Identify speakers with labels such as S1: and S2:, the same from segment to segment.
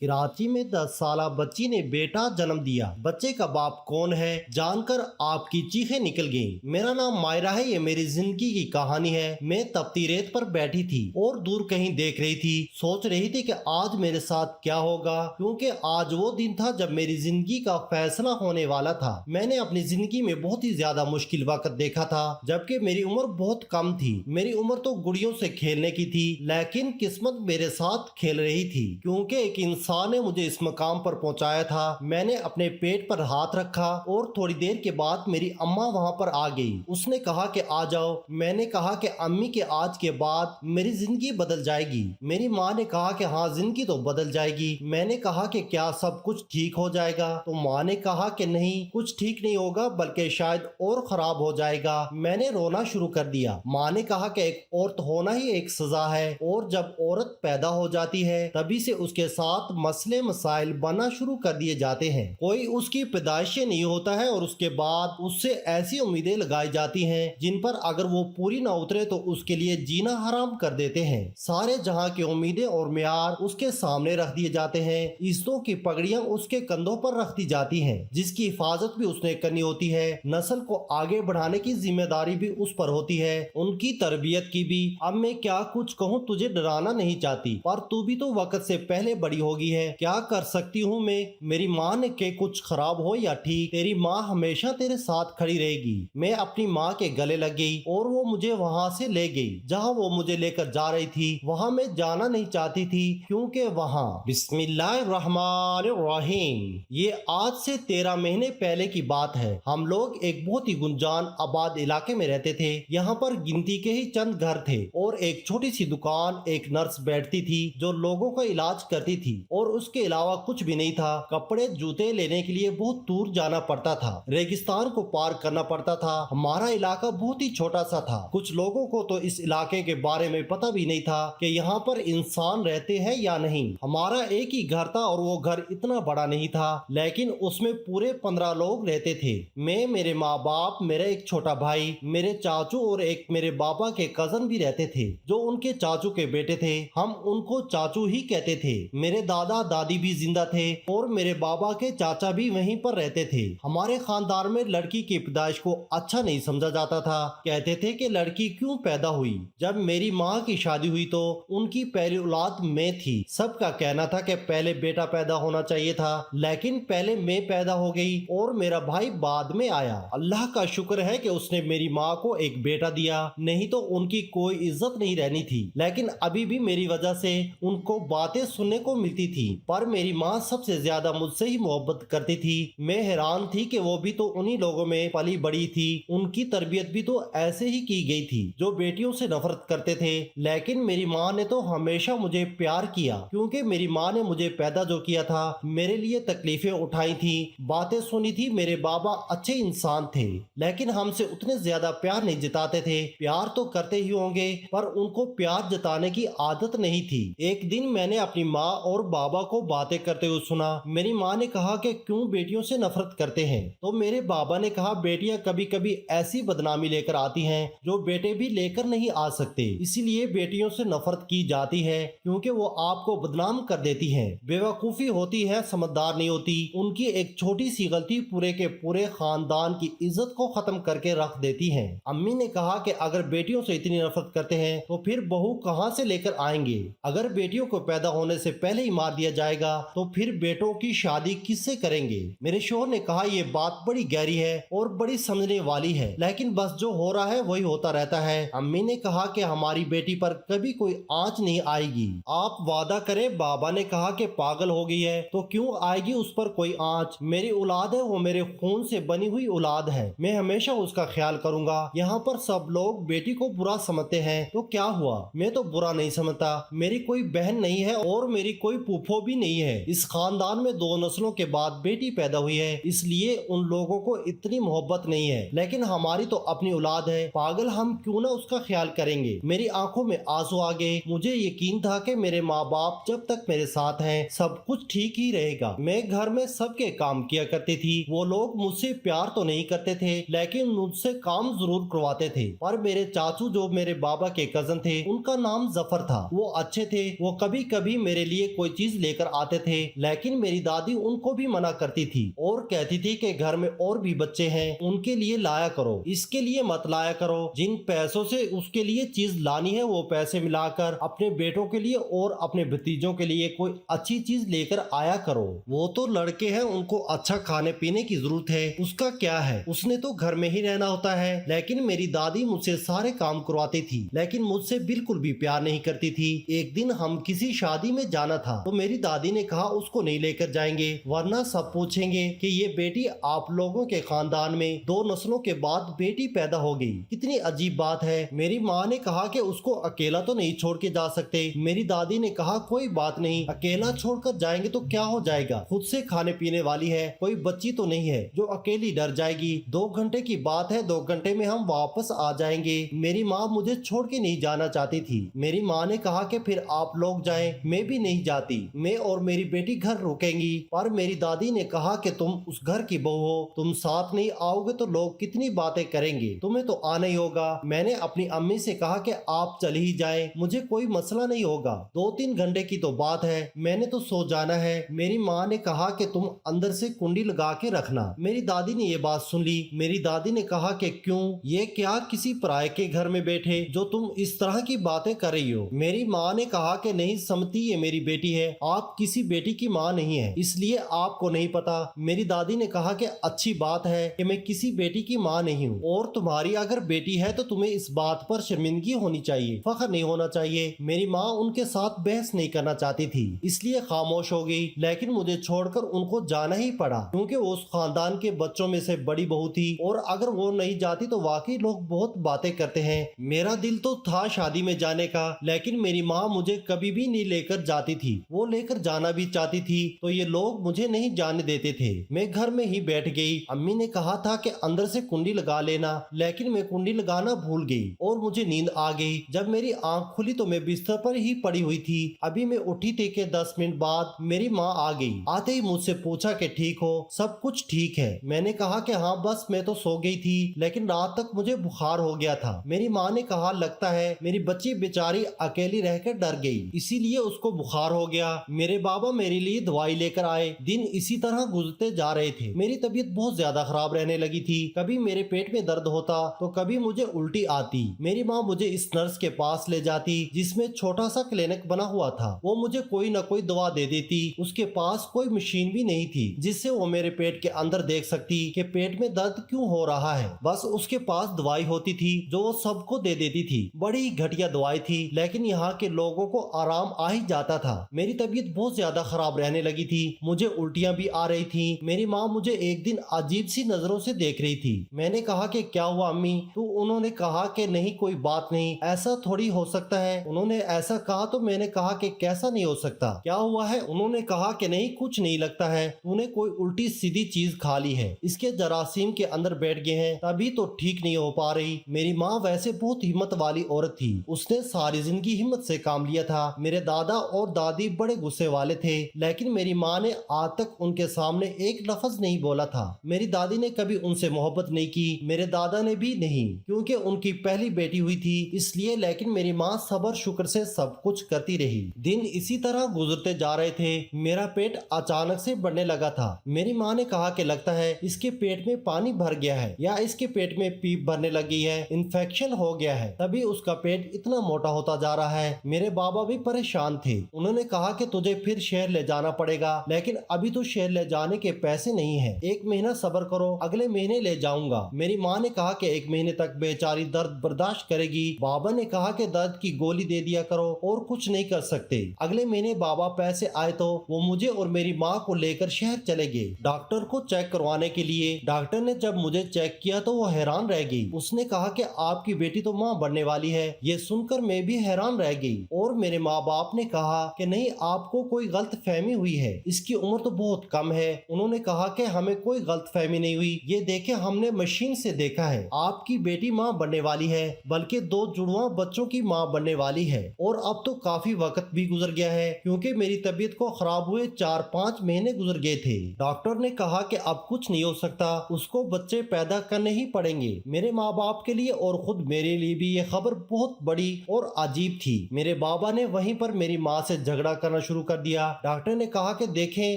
S1: कराची में 10 साला बच्ची ने बेटा जन्म दिया। बच्चे का बाप कौन है जानकर आपकी चीखें निकल गईं। मेरा नाम मायरा है, ये मेरी जिंदगी की कहानी है। मैं तपती रेत पर बैठी थी और दूर कहीं देख रही थी। सोच रही थी कि आज मेरे साथ क्या होगा, क्योंकि आज वो दिन था जब मेरी जिंदगी का फैसला होने वाला था। मैंने अपनी जिंदगी में बहुत ही ज्यादा मुश्किल वक्त देखा था, जबकि मेरी उम्र बहुत कम थी। मेरी उम्र तो गुड़ियों से खेलने की थी, लेकिन किस्मत मेरे साथ खेल रही थी, क्योंकि एक इंसान ने मुझे इस मकाम पर पहुंचाया था। मैंने अपने पेट पर हाथ रखा और थोड़ी देर के बाद मेरी अम्मा वहां पर आ गई। उसने कहा कि आ जाओ। मैंने कहा कि अम्मी के आज के बाद मेरी जिंदगी बदल जाएगी। मेरी माँ ने कहा कि हाँ, जिंदगी तो बदल जाएगी। मैंने कहा कि क्या सब कुछ ठीक हो जाएगा? तो माँ ने कहा कि नहीं, कुछ ठीक नहीं होगा, बल्कि शायद और खराब हो जाएगा। मैंने रोना शुरू कर दिया। माँ ने कहा कि एक औरत होना ही एक सजा है, और जब औरत पैदा हो जाती है तभी से उसके साथ मसले मसाइल बनना शुरू कर दिए जाते हैं। कोई उसकी पैदाइश से नहीं होता है और उसके बाद उससे ऐसी उम्मीदें लगाई जाती हैं जिन पर अगर वो पूरी ना उतरे तो उसके लिए जीना हराम कर देते हैं। सारे जहां की उम्मीदें और म्यार उसके सामने रख दिए जाते हैं। इज्जतों की पगड़ियां उसके कंधों पर रख दी जाती हैं, जिसकी हिफाजत भी उसने करनी होती है। नस्ल को आगे बढ़ाने की जिम्मेदारी भी उस पर होती है, उनकी तरबियत की भी। अब मैं क्या कुछ कहूँ, तुझे डराना नहीं चाहती, पर तू भी तो वक्त से पहले बड़ी होगी है। क्या कर सकती हूँ मैं? मेरी माँ ने के कुछ खराब हो या ठीक, तेरी माँ हमेशा तेरे साथ खड़ी रहेगी। मैं अपनी माँ के गले लग गई और वो मुझे वहाँ से ले गई जहाँ वो मुझे लेकर जा रही थी। वहाँ मैं जाना नहीं चाहती थी, क्योंकि वहाँ बिस्मिल्लाहिर्रहमानिर्रहीम। ये आज से 13 महीने पहले की बात है। हम लोग एक बहुत ही गुंजान आबाद इलाके में रहते थे। यहाँ पर गिनती के ही चंद घर थे और एक छोटी सी दुकान, एक नर्स बैठती थी जो लोगों का इलाज करती थी, और उसके अलावा कुछ भी नहीं था। कपड़े जूते लेने के लिए बहुत दूर जाना पड़ता था, रेगिस्तान को पार करना पड़ता था। हमारा इलाका बहुत ही छोटा सा था। कुछ लोगों को तो इस इलाके के बारे में पता भी नहीं था कि यहाँ पर इंसान रहते हैं या नहीं। हमारा एक ही घर था और वो घर इतना बड़ा नहीं था, लेकिन उसमें पूरे 15 लोग रहते थे। मैं, मेरे माँ बाप, मेरा एक छोटा भाई, मेरे चाचू और एक मेरे बाबा के कजन भी रहते थे जो उनके चाचू के बेटे थे। हम उनको चाचू ही कहते थे। मेरे दादा दादी भी जिंदा थे और मेरे बाबा के चाचा भी वहीं पर रहते थे। हमारे खानदान में लड़की की पैदाइश को अच्छा नहीं समझा जाता था। कहते थे कि लड़की क्यों पैदा हुई। जब मेरी माँ की शादी हुई तो उनकी पहली औलाद मैं थी। सबका कहना था कि पहले बेटा पैदा होना चाहिए था, लेकिन पहले मैं पैदा हो गई और मेरा भाई बाद में आया। अल्लाह का शुक्र है कि उसने मेरी माँ को एक बेटा दिया, नहीं तो उनकी कोई इज्जत नहीं रहनी थी। लेकिन अभी भी मेरी वजह से उनको बातें सुनने को मिलती थी, पर मेरी माँ सबसे ज्यादा मुझसे ही मोहब्बत करती थी। मैं हैरान थी कि वो भी तो उन्हीं लोगों में पली बड़ी थी। उनकी तरबियत भी तो ऐसे ही की गई थी जो बेटियों से नफरत करते थे। लेकिन मेरी माँ ने तो हमेशा मुझे प्यार किया, क्योंकि मेरी माँ ने मुझे पैदा जो किया था, मेरे लिए तकलीफें उठाई थी, बातें सुनी थी। मेरे बाबा अच्छे इंसान थे, लेकिन हमसे उतने ज्यादा प्यार नहीं जताते थे। प्यार तो करते ही होंगे, पर उनको प्यार जताने की आदत नहीं थी। एक दिन मैंने अपनी माँ और बाबा को बातें करते हुए सुना। मेरी माँ ने कहा कि क्यों बेटियों से नफरत करते हैं, तो मेरे बाबा ने कहा बेटियां कभी कभी ऐसी बदनामी लेकर आती हैं जो बेटे भी लेकर नहीं आ सकते, इसीलिए बेटियों से नफरत की जाती है, क्योंकि वो आपको बदनाम कर देती हैं। बेवकूफी होती है, समझदार नहीं होती। उनकी एक छोटी सी गलती पूरे के पूरे खानदान की इज्जत को खत्म करके रख देती है। अम्मी ने कहा कि अगर बेटियों से इतनी नफरत करते हैं तो फिर बहू कहाँ से लेकर आएंगे? अगर बेटियों को पैदा होने से पहले ही मार दिया जाएगा तो फिर बेटों की शादी किससे करेंगे? मेरे शोहर ने कहा यह बात बड़ी गहरी है और बड़ी समझने वाली है, लेकिन बस जो हो रहा है वही होता रहता है। अम्मी ने कहा कि हमारी बेटी पर कभी कोई आंच नहीं आएगी, आप वादा करें। बाबा ने कहा कि पागल हो गई है तो क्यों आएगी उस पर कोई आंच? मेरी औलाद है, वो मेरे खून से बनी हुई औलाद है, मैं हमेशा उसका ख्याल करूंगा। यहाँ पर सब लोग बेटी को बुरा समझते हैं, तो क्या हुआ? मैं तो बुरा नहीं समझता। मेरी कोई बहन नहीं है और मेरी कोई फूफो भी नहीं है। इस खानदान में 2 नस्लों के बाद बेटी पैदा हुई है, इसलिए उन लोगों को इतनी मोहब्बत नहीं है, लेकिन हमारी तो अपनी औलाद है। पागल, हम क्यों ना उसका ख्याल करेंगे? मेरी आंखों में आंसू आ गए। मुझे यकीन था कि मेरे माँ बाप जब तक मेरे साथ हैं सब कुछ ठीक ही रहेगा। मैं घर में सबके काम किया करती थी। वो लोग मुझसे प्यार तो नहीं करते थे, लेकिन मुझसे काम जरूर करवाते थे। पर मेरे चाचू जो मेरे बाबा के कजन थे, उनका नाम जफर था, वो अच्छे थे। वो कभी कभी मेरे लिए कोई चीज चीज लेकर आते थे, लेकिन मेरी दादी उनको भी मना करती थी और कहती थी कि घर में और भी बच्चे हैं, उनके लिए लाया करो, इसके लिए मत लाया करो। जिन पैसों से उसके लिए चीज लानी है वो पैसे मिलाकर अपने बेटों के लिए और अपने भतीजों के लिए कोई अच्छी चीज लेकर आया करो। वो तो लड़के हैं, उनको अच्छा खाने पीने की जरूरत है, उसका क्या है, उसने तो घर में ही रहना होता है। लेकिन मेरी दादी मुझसे सारे काम करवाती थी, लेकिन मुझसे बिल्कुल भी प्यार नहीं करती थी। एक दिन हम किसी शादी में जाना था तो मेरी दादी ने कहा उसको नहीं लेकर जाएंगे वरना सब पूछेंगे कि ये बेटी आप लोगों के खानदान में 2 नस्लों के बाद बेटी पैदा हो गई, कितनी अजीब बात है। मेरी माँ ने कहा कि उसको अकेला तो नहीं छोड़ के जा सकते। मेरी दादी ने कहा कोई बात नहीं, अकेला छोड़कर जाएंगे तो क्या हो जाएगा, खुद से खाने पीने वाली है, कोई बच्ची तो नहीं है जो अकेली डर जाएगी। 2 घंटे की बात है, 2 घंटे में हम वापस आ जाएंगे। मेरी माँ मुझे छोड़ के नहीं जाना चाहती थी। मेरी माँ ने कहा कि फिर आप लोग जाएं, मैं भी नहीं जाती, मैं और मेरी बेटी घर रुकेंगी। पर मेरी दादी ने कहा कि तुम उस घर की बहू हो, तुम साथ नहीं आओगे तो लोग कितनी बातें करेंगे, तुम्हें तो आना ही होगा। मैंने अपनी अम्मी से कहा कि आप चली ही जाएं, मुझे कोई मसला नहीं होगा, 2-3 घंटे की तो बात है, मैंने तो सो जाना है। मेरी माँ ने कहा कि तुम अंदर से कुंडी लगा के रखना। मेरी दादी ने ये बात सुन ली। मेरी दादी ने कहा कि क्यों, ये क्या किसी पराये के घर में बैठे जो तुम इस तरह की बातें कर रही हो। मेरी माँ ने कहा कि नहीं समझती, ये मेरी बेटी है, आप किसी बेटी की माँ नहीं है, इसलिए आपको नहीं पता। मेरी दादी ने कहा कि अच्छी बात है कि मैं किसी बेटी की माँ नहीं हूँ, और तुम्हारी अगर बेटी है तो तुम्हें इस बात पर शर्मिंदगी होनी चाहिए, फख्र नहीं होना चाहिए। मेरी माँ उनके साथ बहस नहीं करना चाहती थी, इसलिए खामोश हो गई। लेकिन मुझे छोड़कर उनको जाना ही पड़ा, क्योंकि वो उस खानदान के बच्चों में से बड़ी बहू थी, और अगर वो नहीं जाती तो वाकई लोग बहुत बातें करते हैं। मेरा दिल तो था शादी में जाने का, लेकिन मेरी माँ मुझे कभी भी नहीं लेकर जाती थी। वो लेकर जाना भी चाहती थी तो ये लोग मुझे नहीं जाने देते थे। मैं घर में ही बैठ गई। अम्मी ने कहा था कि अंदर से कुंडी लगा लेना, लेकिन मैं कुंडी लगाना भूल गई और मुझे नींद आ गई। जब मेरी आंख खुली तो मैं बिस्तर पर ही पड़ी हुई थी। अभी मैं उठी थी कि 10 मिनट बाद मेरी माँ आ गई। आते ही मुझसे पूछा कि ठीक हो, सब कुछ ठीक है। मैंने कहा कि हाँ बस मैं तो सो गई थी, लेकिन रात तक मुझे बुखार हो गया था। मेरी माँ ने कहा लगता है मेरी बच्ची बेचारी अकेली रहकर डर गई, इसीलिए उसको बुखार हो गया। मेरे बाबा मेरे लिए दवाई लेकर आए। दिन इसी तरह गुजरते जा रहे थे। मेरी तबीयत बहुत ज्यादा खराब रहने लगी थी। कभी मेरे पेट में दर्द होता तो कभी मुझे उल्टी आती। मेरी माँ मुझे इस नर्स के पास ले जाती जिसमें छोटा सा क्लिनिक बना हुआ था। वो मुझे कोई न कोई दवा दे देती। उसके पास कोई मशीन भी नहीं थी जिससे वो मेरे पेट के अंदर देख सकती कि पेट में दर्द क्यों हो रहा है। बस उसके पास दवाई होती थी जो वो सबको दे देती थी। बड़ी घटिया दवाई थी, लेकिन यहाँ के लोगों को आराम आ ही जाता था। मेरी तबीयत बहुत ज्यादा खराब रहने लगी थी। मुझे उल्टियाँ भी आ रही थी। मेरी माँ मुझे एक दिन अजीब सी नजरों से देख रही थी। मैंने कहा कि क्या हुआ अम्मी? तो उन्होंने कहा कि नहीं कोई बात नहीं, ऐसा थोड़ी हो सकता है। उन्होंने ऐसा कहा तो मैंने कहा कि कैसा नहीं हो सकता, क्या हुआ है? उन्होंने कहा कि नहीं कुछ नहीं लगता है, तूने कोई उल्टी सीधी चीज खा ली है, इसके जरासीम के अंदर बैठ गए हैं, तभी तो ठीक नहीं हो पा रही। मेरी माँ वैसे बहुत हिम्मत वाली औरत थी, उसने सारी जिंदगी हिम्मत से काम लिया था। मेरे दादा और दादी बड़े गुस्से वाले थे, लेकिन मेरी माँ ने आज तक उनके सामने एक लफ्ज नहीं बोला था। मेरी दादी ने कभी उनसे मोहब्बत नहीं की, मेरे दादा ने भी नहीं, क्योंकि उनकी पहली बेटी हुई थी इसलिए। लेकिन मेरी माँ सब्र शुक्र से सब कुछ करती रही। दिन इसी तरह गुजरते जा रहे थे। मेरा पेट अचानक से बढ़ने लगा था। मेरी माँ ने कहा कि लगता है इसके पेट में पानी भर गया है या इसके पेट में पीप भरने लगी है, इन्फेक्शन हो गया है, तभी उसका पेट इतना मोटा होता जा रहा है। मेरे बाबा भी परेशान थे। उन्होंने कहा कि तुझे फिर शहर ले जाना पड़ेगा, लेकिन अभी तो शहर ले जाने के पैसे नहीं है, 1 महीना सब्र करो, अगले महीने ले जाऊंगा। मेरी माँ ने कहा कि 1 महीने तक बेचारी दर्द बर्दाश्त करेगी। बाबा ने कहा कि दर्द की गोली दे दिया करो और कुछ नहीं कर सकते। अगले महीने बाबा पैसे आए तो वो मुझे और मेरी माँ को लेकर शहर चले गए डॉक्टर को चेक करवाने के लिए। डॉक्टर ने जब मुझे चेक किया तो वो हैरान रह गई। उसने कहा कि आपकी बेटी तो माँ बनने वाली है। ये सुनकर मैं भी हैरान रह गई। और मेरे माँ बाप ने कहा कि नहीं आपको कोई गलत फहमी हुई है, इसकी उम्र तो बहुत कम है। उन्होंने कहा कि हमें कोई गलत फहमी नहीं हुई, ये देखे हमने मशीन से देखा है, आपकी बेटी माँ बनने वाली है, बल्कि 2 जुड़वा बच्चों की माँ बनने वाली है। और अब तो काफी वक्त भी गुजर गया है, क्योंकि मेरी तबीयत को खराब हुए 4-5 महीने गुजर गए थे। डॉक्टर ने कहा कि अब कुछ नहीं हो सकता, उसको बच्चे पैदा करने ही पड़ेंगे। मेरे माँ बाप के लिए और खुद मेरे लिए भी ये खबर बहुत बड़ी और अजीब थी। मेरे बाबा ने वहीं पर मेरी माँ से झगड़ा करना شروع کر دیا۔ ڈاکٹر نے کہا کہ دیکھیں،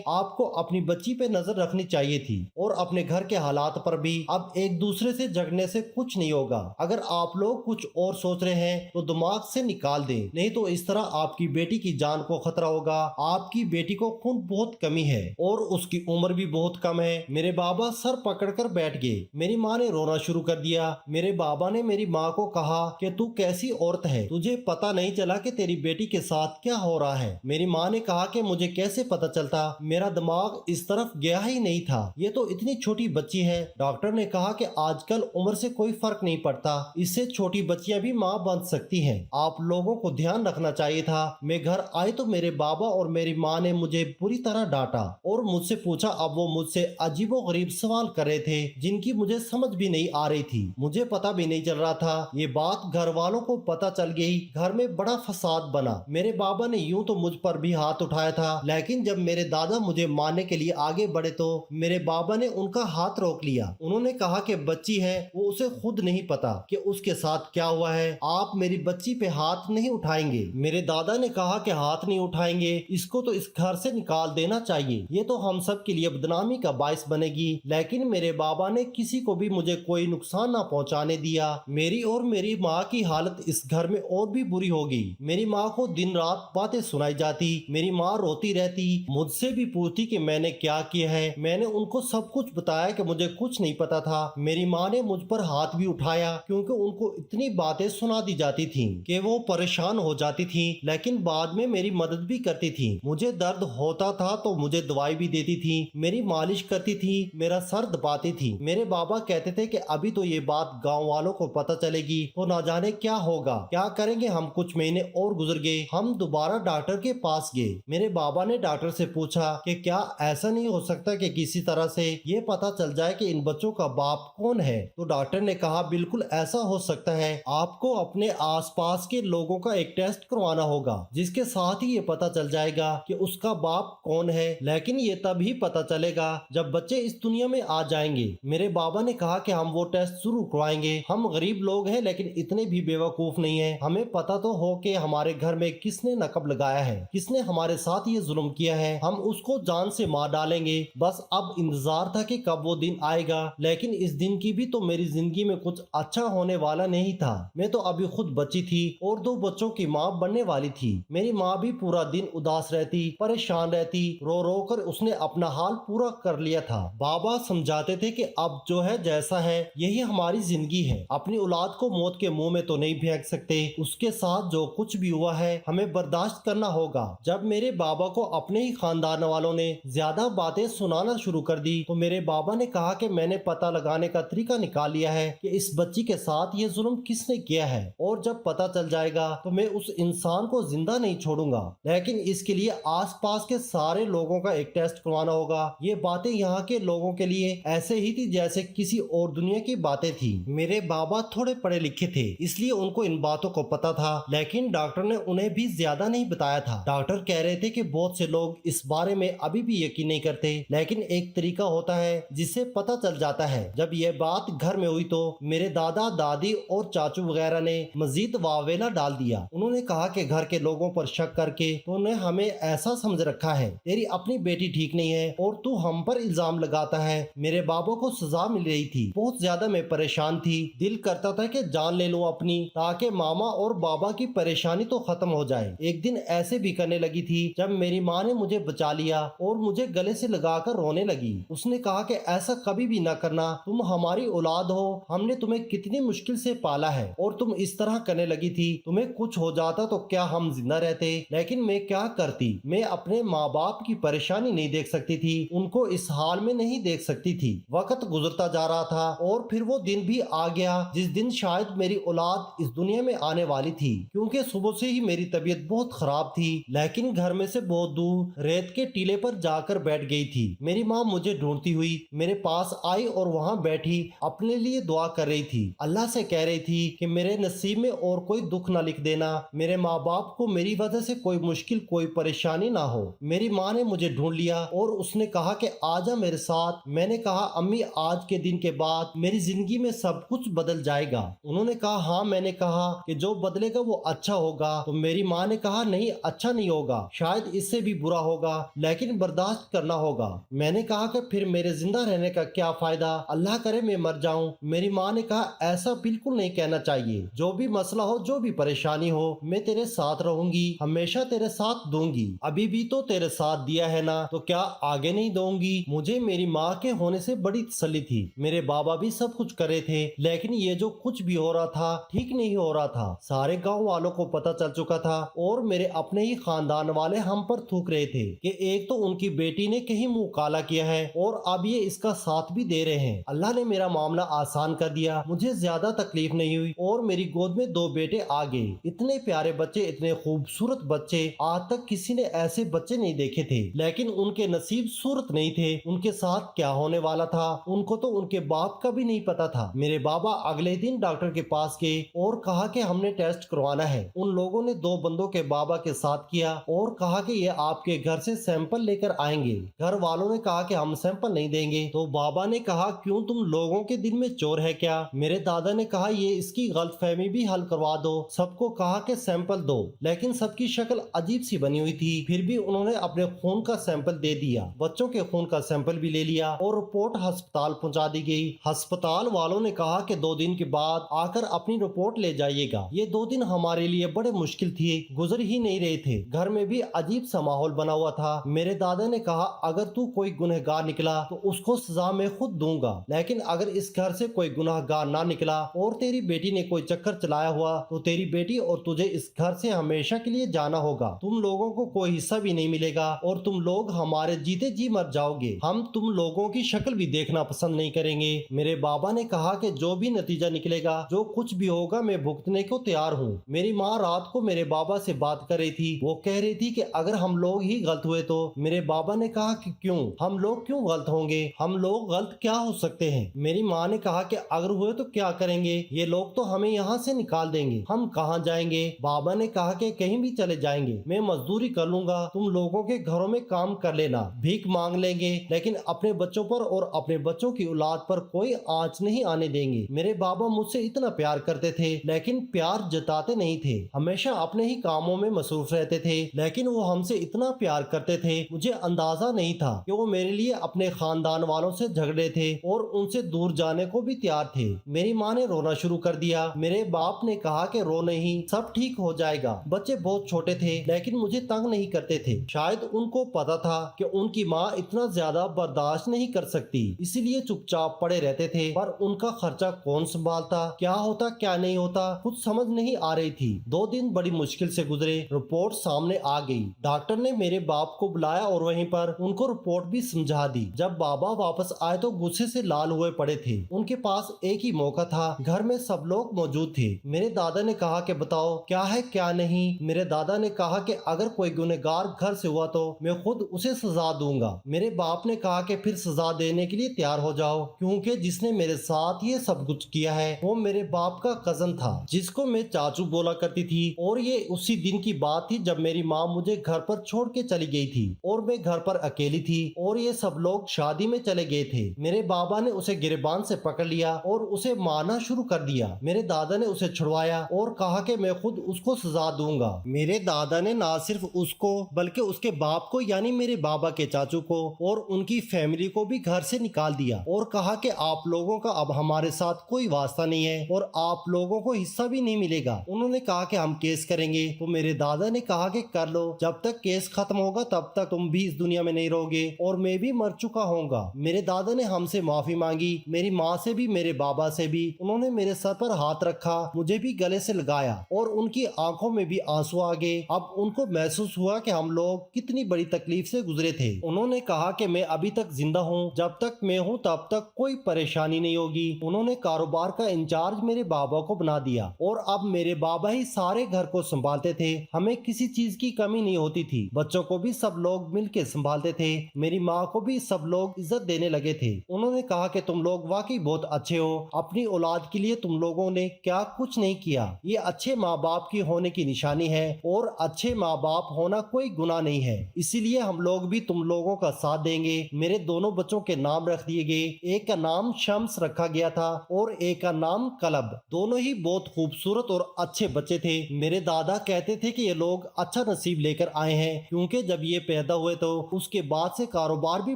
S1: آپ کو اپنی بچی پہ نظر رکھنی چاہیے تھی اور اپنے گھر کے حالات پر بھی۔ اب ایک دوسرے سے جھگڑنے سے کچھ نہیں ہوگا۔ اگر آپ لوگ کچھ اور سوچ رہے ہیں تو دماغ سے نکال دیں، نہیں تو اس طرح آپ کی بیٹی کی جان کو خطرہ ہوگا۔ آپ کی بیٹی کو خون بہت کمی ہے اور اس کی عمر بھی بہت کم ہے۔ میرے بابا سر پکڑ کر بیٹھ گئے۔ میری ماں نے رونا شروع کر دیا۔ میرے بابا نے میری ماں کو کہا کہ تو کیسی عورت ہے، تجھے پتہ نہیں چلا کہ تیری بیٹی کے ساتھ کیا ہو رہا ہے؟ میری ماں نے کہا کہ مجھے کیسے پتہ چلتا، میرا دماغ اس طرف گیا ہی نہیں تھا، یہ تو اتنی چھوٹی بچی ہے۔ ڈاکٹر نے کہا کہ آج کل عمر سے کوئی فرق نہیں پڑتا، اس سے چھوٹی بچیاں بھی ماں بن سکتی ہیں، آپ لوگوں کو دھیان رکھنا چاہیے تھا۔ میں گھر آئی تو میرے بابا اور میری ماں نے مجھے پوری طرح ڈانٹا اور مجھ سے پوچھا۔ اب وہ مجھ سے عجیب و غریب سوال کر رہے تھے جن کی مجھے سمجھ بھی نہیں آ رہی تھی، مجھے پتہ بھی نہیں چل رہا تھا۔ یہ بات گھر والوں کو پتہ چل گئی، گھر میں بڑا فساد بنا۔ میرے بابا نے یوں تو مجھ پر بھی ہاتھ اٹھایا تھا، لیکن جب میرے دادا مجھے مارنے کے لیے آگے بڑھے تو میرے بابا نے ان کا ہاتھ روک لیا۔ انہوں نے کہا کہ بچی ہے، وہ اسے خود نہیں پتا کہ اس کے ساتھ کیا ہوا ہے، آپ میری بچی پہ ہاتھ نہیں اٹھائیں گے۔ میرے دادا نے کہا کہ ہاتھ نہیں اٹھائیں گے، اس کو تو اس گھر سے نکال دینا چاہیے، یہ تو ہم سب کے لیے بدنامی کا باعث بنے گی۔ لیکن میرے بابا نے کسی کو بھی مجھے کوئی نقصان نہ پہنچانے دیا۔ میری اور میری ماں کی حالت اس گھر میں اور بھی بری ہوگی۔ میری ماں کو دن رات باتیں سنائی جاتی، میری ماں روتی رہتی، مجھ سے بھی پوچھتی کہ میں نے کیا کیا ہے۔ میں نے ان کو سب کچھ بتایا کہ مجھے کچھ نہیں پتا تھا۔ میری ماں نے مجھ پر ہاتھ بھی اٹھایا کیونکہ ان کو اتنی باتیں سنا دی جاتی تھیں کہ وہ پریشان ہو جاتی تھیں، لیکن بعد میں میری مدد بھی کرتی تھی۔ مجھے درد ہوتا تھا تو مجھے دوائی بھی دیتی تھی، میری مالش کرتی تھی، میرا سر دباتی تھی۔ میرے بابا کہتے تھے کہ ابھی تو یہ بات گاؤں والوں کو پتہ چلے گی تو نہ جانے کیا ہوگا، کیا کریں گے ہم۔ کچھ مہینے اور گزر گئے، ہم دوبارہ ڈاکٹر کے پاس گئے۔ میرے بابا نے ڈاکٹر سے پوچھا کہ کیا ایسا نہیں ہو سکتا کہ کسی طرح سے یہ پتہ چل جائے کہ ان بچوں کا باپ کون ہے؟ تو ڈاکٹر نے کہا بالکل ایسا ہو سکتا ہے، آپ کو اپنے آس پاس کے لوگوں کا ایک ٹیسٹ کروانا ہوگا جس کے ساتھ ہی یہ پتہ چل جائے گا کہ اس کا باپ کون ہے، لیکن یہ تب ہی پتہ چلے گا جب بچے اس دنیا میں آ جائیں گے۔ میرے بابا نے کہا کہ ہم وہ ٹیسٹ ضرور کروائیں گے، ہم غریب لوگ ہیں لیکن اتنے بھی بے وقوف نہیں ہیں، ہمیں پتہ تو ہو کہ ہمارے گھر میں کس نے نقب لگایا ہے، کس نے ہمارے ساتھ یہ ظلم کیا ہے، ہم اس کو جان سے مار ڈالیں گے۔ بس اب انتظار تھا کہ کب وہ دن آئے گا، لیکن اس دن کی بھی تو میری زندگی میں کچھ اچھا ہونے والا نہیں تھا۔ میں تو ابھی خود بچی تھی اور 2 بچوں کی ماں بننے والی تھی۔ میری ماں بھی پورا دن اداس رہتی، پریشان رہتی، رو رو کر اس نے اپنا حال پورا کر لیا تھا۔ بابا سمجھاتے تھے کہ اب جو ہے جیسا ہے یہی ہماری زندگی ہے، اپنی اولاد کو موت کے منہ میں تو نہیں پھینک سکتے، اس کے ساتھ جو کچھ بھی ہوا ہے ہمیں برداشت کرنا ہوگا۔ جب میرے بابا کو اپنے ہی خاندان والوں نے زیادہ باتیں سنانا شروع کر دی تو میرے بابا نے کہا کہ میں نے پتہ لگانے کا طریقہ نکال لیا ہے کہ اس بچی کے ساتھ یہ ظلم کس نے کیا ہے، اور جب پتہ چل جائے گا تو میں اس انسان کو زندہ نہیں چھوڑوں گا، لیکن اس کے لیے آس پاس کے سارے لوگوں کا ایک ٹیسٹ کروانا ہوگا۔ یہ باتیں یہاں کے لوگوں کے لیے ایسے ہی تھی جیسے کسی اور دنیا کی باتیں تھی۔ میرے بابا تھوڑے پڑھے لکھے تھے اس لیے ان کو ان باتوں کو پتا تھا، لیکن ڈاکٹر نے انہیں بھی زیادہ نہیں بتایا تھا۔ ڈاکٹر کہہ رہے تھے کہ بہت سے لوگ اس بارے میں ابھی بھی یقین نہیں کرتے، لیکن ایک طریقہ ہوتا ہے جس سے پتہ چل جاتا ہے۔ جب یہ بات گھر میں ہوئی تو میرے دادا دادی اور چاچو وغیرہ نے مزید واویلا ڈال دیا۔ انہوں نے کہا کہ گھر کے لوگوں پر شک کر کے تو نے ہمیں ایسا سمجھ رکھا ہے، تیری اپنی بیٹی ٹھیک نہیں ہے اور تو ہم پر الزام لگاتا ہے۔ میرے بابا کو سزا مل رہی تھی، بہت زیادہ میں پریشان تھی، دل کرتا تھا کہ جان لے لوں اپنی تاکہ ماما اور بابا کی پریشانی تو ختم ہو جائے۔ ایک دن ایسے بھی کرنے لگی تھی جب میری ماں نے مجھے بچا لیا اور مجھے گلے سے لگا کر رونے لگی۔ اس نے کہا کہ ایسا کبھی بھی نہ کرنا، تم ہماری اولاد ہو، ہم نے تمہیں کتنی مشکل سے پالا ہے اور تم اس طرح کرنے لگی تھی، تمہیں کچھ ہو جاتا تو کیا ہم زندہ رہتے؟ لیکن میں کیا کرتی، میں اپنے ماں باپ کی پریشانی نہیں دیکھ سکتی تھی، ان کو اس حال میں نہیں دیکھ سکتی تھی۔ وقت گزرتا جا رہا تھا اور پھر وہ دن بھی آ گیا جس دن شاید میری اولاد اس دنیا میں آنے والی تھی، کیونکہ صبح سے ہی میری طبیعت بہت خراب تھی، لیکن گھر میں سے بہت دور ریت کے ٹیلے پر جا کر بیٹھ گئی تھی۔ میری ماں مجھے ڈھونڈتی ہوئی میرے پاس آئی اور وہاں بیٹھی اپنے لیے دعا کر رہی تھی، اللہ سے کہہ رہی تھی کہ میرے نصیب میں اور کوئی دکھ نہ لکھ دینا، میرے ماں باپ کو میری وجہ سے کوئی مشکل کوئی پریشانی نہ ہو۔ میری ماں نے مجھے ڈھونڈ لیا اور اس نے کہا کہ آجا میرے ساتھ۔ میں نے کہا امی آج کے دن کے بعد میری زندگی میں سب کچھ بدل جائے گا۔ انہوں نے کہا ہاں۔ میں نے کہا کہ جو بدلے گا وہ اچھا ہوگا، تو میری ماں نے کہا نہیں اچھا نہیں ہوگا, شاید اس سے بھی برا ہوگا, لیکن برداشت کرنا ہوگا. میں نے کہا کہ پھر میرے زندہ رہنے کا کیا فائدہ, اللہ کرے میں مر جاؤں. میری ماں نے کہا ایسا بالکل نہیں کہنا چاہیے, جو بھی مسئلہ ہو, جو بھی پریشانی ہو, میں تیرے ساتھ رہوں گی, ہمیشہ تیرے ساتھ دوں گی. ابھی بھی تو تیرے ساتھ دیا ہے نا, تو کیا آگے نہیں دوں گی. مجھے میری ماں کے ہونے سے بڑی تسلی تھی. میرے بابا بھی سب کچھ کرے تھے, لیکن یہ جو کچھ بھی ہو رہا تھا ٹھیک نہیں ہو رہا تھا. سارے گاؤں والوں کو پتہ چل چکا تھا, اور میرے اپنے ہی خاندان والے ہم پر تھوک رہے تھے کہ ایک تو ان کی بیٹی نے کہیں منہ کالا کیا ہے, اور اب یہ اس کا ساتھ بھی دے رہے ہیں. اللہ نے میرا معاملہ آسان کر دیا, مجھے زیادہ تکلیف نہیں ہوئی, اور میری گود میں 2 بیٹے آ گئے. اتنے پیارے بچے, اتنے خوبصورت بچے, آج تک کسی نے ایسے بچے نہیں دیکھے تھے. لیکن ان کے نصیب صورت نہیں تھے. ان کے ساتھ کیا ہونے والا تھا ان کو تو ان کے باپ کا بھی نہیں پتا تھا. میرے بابا اگلے دن ڈاکٹر کے پاس گئے اور کہا کہ ہم نے ٹیسٹ کروانا ہے. ان لوگوں نے 2 بندوں کے بابا کے ساتھ کیا اور کہا کہ یہ آپ کے گھر سے سیمپل لے کر آئیں گے. گھر والوں نے کہا کہ ہم سیمپل نہیں دیں گے. تو بابا نے کہا کیوں, تم لوگوں کے دل میں چور ہے کیا. میرے دادا نے کہا یہ اس کی غلط فہمی بھی حل کروا دو. سب کو کہا کہ سیمپل دو, لیکن سب کی شکل عجیب سی بنی ہوئی تھی. پھر بھی انہوں نے اپنے خون کا سیمپل دے دیا. بچوں کے خون کا سیمپل بھی لے لیا اور رپورٹ ہسپتال پہنچا دی گئی. ہسپتال والوں نے کہا کہ 2 دن کے بعد آ کر اپنی رپورٹ لے جائیے گا. یہ 2 دن ہمارے لیے بڑے مشکل تھی, گزر ہی نہیں رہے تھے. گھر میں بھی عجیب سا ماحول بنا ہوا تھا. میرے دادا نے کہا اگر تو کوئی گنہگار نکلا تو اس کو سزا میں خود دوں گا, لیکن اگر اس گھر سے کوئی گنہگار نہ نکلا اور تیری بیٹی نے کوئی چکر چلایا ہوا تو تیری بیٹی اور تجھے اس گھر سے ہمیشہ کے لیے جانا ہوگا. تم لوگوں کو کوئی حصہ بھی نہیں ملے گا اور تم لوگ ہمارے جیتے جی مر جاؤ گے. ہم تم لوگوں کی شکل بھی دیکھنا پسند نہیں کریں گے. میرے بابا نے کہا کہ جو بھی نتیجہ نکلے گا, جو کچھ بھی ہوگا, میں بھگتنے کو تیار ہوں. میری ماں رات کو میرے بابا سے بات کر رہی تھی. وہ کہہ رہی تھی کہ اگر ہم لوگ ہی غلط ہوئے تو. میرے بابا نے کہا کہ کیوں, ہم لوگ کیوں غلط ہوں گے, ہم لوگ غلط کیا ہو سکتے ہیں. میری ماں نے کہا کہ اگر ہوئے تو کیا کریں گے, یہ لوگ تو ہمیں یہاں سے نکال دیں گے, ہم کہاں جائیں گے. بابا نے کہا کہ کہیں بھی چلے جائیں گے, میں مزدوری کر لوں گا, تم لوگوں کے گھروں میں کام کر لینا, بھیک مانگ لیں گے, لیکن اپنے بچوں پر اور اپنے بچوں کی اولاد پر کوئی آنچ نہیں آنے دیں گے. میرے بابا مجھ سے اتنا پیار کرتے تھے, لیکن پیار جتاتے نہیں تھے. ہمیشہ اپنے ہی کاموں میں مصروف رہتے تھے, لیکن وہ ہم سے اتنا پیار کرتے تھے, مجھے اندازہ نہیں تھا کہ وہ میرے لیے اپنے خاندان والوں سے جھگڑے تھے اور ان سے دور جانے کو بھی تیار تھے. میری ماں نے رونا شروع کر دیا. میرے باپ نے کہا کہ رو نہیں, سب ٹھیک ہو جائے گا. بچے بہت چھوٹے تھے, لیکن مجھے تنگ نہیں کرتے تھے. شاید ان کو پتا تھا کہ ان کی ماں اتنا زیادہ برداشت نہیں کر سکتی, اسی لیے چپ چاپ پڑے رہتے تھے. پر ان کا خرچہ کون سنبھالتا, کیا ہوتا کیا نہیں ہوتا, کچھ سمجھ نہیں آ رہی تھی. 2 دن بڑی مشکل سے گزرے. رپورٹ سامنے آ گئی. ڈاکٹر نے میرے باپ کو بلایا اور وہیں پر ان کو رپورٹ بھی سمجھا دی. جب بابا واپس آئے تو غصے سے لال ہوئے پڑے تھے. ان کے پاس ایک ہی موقع تھا, گھر میں سب لوگ موجود تھے. میرے دادا نے کہا کہ بتاؤ کیا ہے کیا نہیں. میرے دادا نے کہا کہ اگر کوئی گنہگار گھر سے ہوا تو میں خود اسے سزا دوں گا. میرے باپ نے کہا کہ پھر سزا دینے کے لیے تیار ہو جاؤ, کیونکہ جس نے میرے ساتھ یہ سب کچھ کیا ہے وہ میرے باپ کا کزن تھا, جس کو میں چاچو بولا کرتی تھی. اور یہ اسی دن کی بات تھی جب میری ماں مجھے گھر پر چھوڑ کے چلی گئی تھی اور میں گھر پر اکیلی تھی, اور یہ سب لوگ شادی میں چلے گئے تھے. میرے بابا نے اسے گریبان سے پکڑ لیا اور اسے مارنا شروع کر دیا. میرے دادا نے اسے چھڑوایا اور کہا کہ میں خود اس کو سزا دوں گا. میرے دادا نے نہ صرف اس کو بلکہ اس کے باپ کو یعنی میرے بابا کے چاچو کو اور ان کی فیملی کو بھی گھر سے نکال دیا, اور کہا کہ آپ لوگوں کا اب ہمارے ساتھ کوئی واسطہ نہیں ہے اور آپ لوگوں کو حصہ بھی نہیں ملے گا. انہوں نے کہا کہ ہم کیس کریں گے. تو میرے دادا نے کہا کہ کر لو, جب تک کیس ختم ہوگا تب تک تم بھی اس دنیا میں نہیں رہو گے اور میں بھی مر چکا ہوں گا. میرے دادا نے ہم سے معافی مانگی, میری ماں سے بھی, میرے بابا سے بھی. انہوں نے میرے سر پر ہاتھ رکھا, مجھے بھی گلے سے لگایا, اور ان کی آنکھوں میں بھی آنسو آ گئے. اب ان کو محسوس ہوا کہ ہم لوگ کتنی بڑی تکلیف سے گزرے تھے. انہوں نے کہا کہ میں ابھی تک زندہ ہوں, جب تک میں ہوں تب تک کوئی پریشانی نہیں ہوگی. انہوں نے کاروبار کا انچارج میرے بابا کو بنا دیا, اور اب میرے بابا ہی سارے گھر کو سنبھالتے تھے. ہمیں کسی چیز کی کمی نہیں ہوتی تھی. بچوں کو بھی سب لوگ مل کے سنبھالتے تھے. میری ماں کو بھی سب لوگ عزت دینے لگے تھے. انہوں نے کہا کہ تم لوگ واقعی بہت اچھے ہو, اپنی اولاد کے لیے تم لوگوں نے کیا کچھ نہیں کیا. یہ اچھے ماں باپ کی ہونے کی نشانی ہے, اور اچھے ماں باپ ہونا کوئی گناہ نہیں ہے. اسی لیے ہم لوگ بھی تم لوگوں کا ساتھ دیں گے. میرے دونوں بچوں کے نام رکھ دیے گئے. ایک کا نام شمس رکھا گیا تھا اور ایک کا نام کلب. دونوں ہی بہت خوبصورت اور اچھے بچے تھے. میرے دادا کہتے تھے کہ یہ لوگ अच्छा नसीब लेकर आए हैं, क्योंकि जब ये पैदा हुए तो उसके बाद से कारोबार भी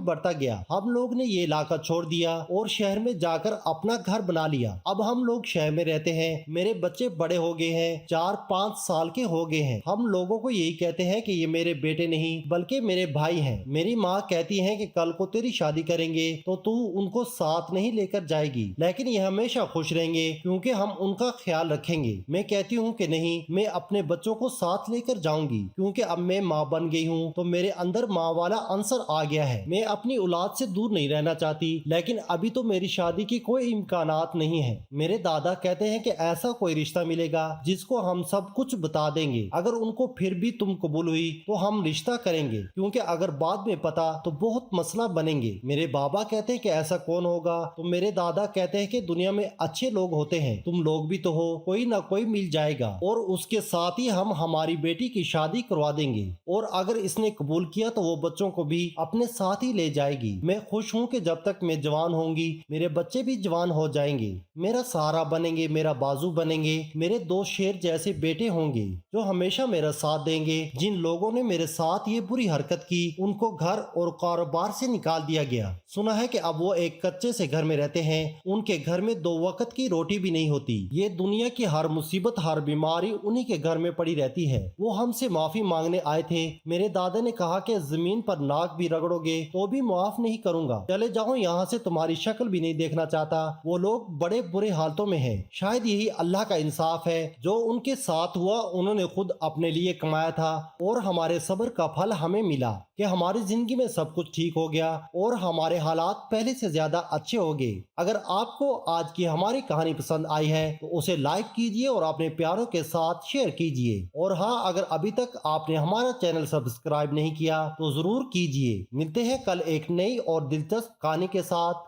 S1: बढ़ता गया। हम लोग ने ये इलाका छोड़ दिया और शहर में जाकर अपना घर बना लिया। अब हम लोग शहर में रहते हैं। मेरे बच्चे बड़े हो गए हैं, 4-5 साल के हो गए हैं। हम लोगों को यही कहते हैं कि ये मेरे बेटे नहीं बल्कि मेरे भाई हैं। मेरी माँ कहती है कि कल को तेरी शादी करेंगे तो तू उनको साथ नहीं लेकर जाएगी, लेकिन ये हमेशा खुश रहेंगे क्योंकि हम उनका ख्याल रखेंगे। मैं कहती हूँ कि नहीं, मैं अपने बच्चों को साथ लेकर जाऊंगी, क्योंकि अब मैं माँ बन गई हूँ तो मेरे अंदर माँ वाला अंसर आ गया है। मैं अपनी औलाद से दूर नहीं रहना चाहती, लेकिन अभी तो मेरी शादी की कोई इम्कानात नहीं है। मेरे दादा कहते हैं कि ऐसा कोई रिश्ता मिलेगा जिसको हम सब कुछ बता देंगे। अगर उनको फिर भी तुम कबूल हुई तो हम रिश्ता करेंगे, क्योंकि अगर बाद में पता तो बहुत मसला बनेंगे। मेरे बाबा कहते हैं कि ऐसा कौन होगा, तो मेरे दादा कहते हैं कि दुनिया में अच्छे लोग होते हैं, तुम लोग भी तो हो, कोई ना कोई मिल जाएगा और उसके साथ ही हम हमारी बेटी की शादी करवा देंगे, और अगर इसने कबूल किया तो वो बच्चों को भी अपने साथ ही ले जाएगी। मैं खुश हूँ कि जब तक मैं जवान होंगी मेरे बच्चे भी जवान हो जाएंगे, मेरा सहारा बनेंगे, मेरा बाजू बनेंगे, मेरे 2 शेर जैसे बेटे होंगे जो हमेशा मेरा साथ देंगे। जिन लोगों ने मेरे साथ ये बुरी हरकत की उनको घर और कारोबार से निकाल दिया गया। सुना है कि अब वो एक कच्चे से घर में रहते हैं, उनके घर में 2 वक्त की रोटी भी नहीं होती। ये दुनिया की हर मुसीबत, हर बीमारी उन्हीं के घर में पड़ी रहती है। वो हमसे माफी मांगने आए थे। मेरे दादा ने कहा कि जमीन पर नाक भी रगड़ोगे तो भी माफ नहीं करूंगा, चले जाओ यहाँ से, तुम्हारी शक्ल भी नहीं देखना चाहता। वो लोग बड़े बुरे हालतों में हैं। शायद यही अल्लाह का इंसाफ है। जो उनके साथ हुआ उन्होंने खुद अपने लिए कमाया था और हमारे सब्र का फल हमें मिला कि हमारी जिंदगी में सब कुछ ठीक हो गया और हमारे हालात पहले से ज्यादा अच्छे हो गए। अगर आपको आज की हमारी कहानी पसंद आई है तो उसे लाइक कीजिए और अपने प्यारों के साथ शेयर कीजिए। और हाँ, अगर अभी तक आपने हमारा चैनल सब्सक्राइब नहीं किया तो जरूर कीजिए। मिलते हैं कल एक नई और दिलचस्प कहानी के साथ।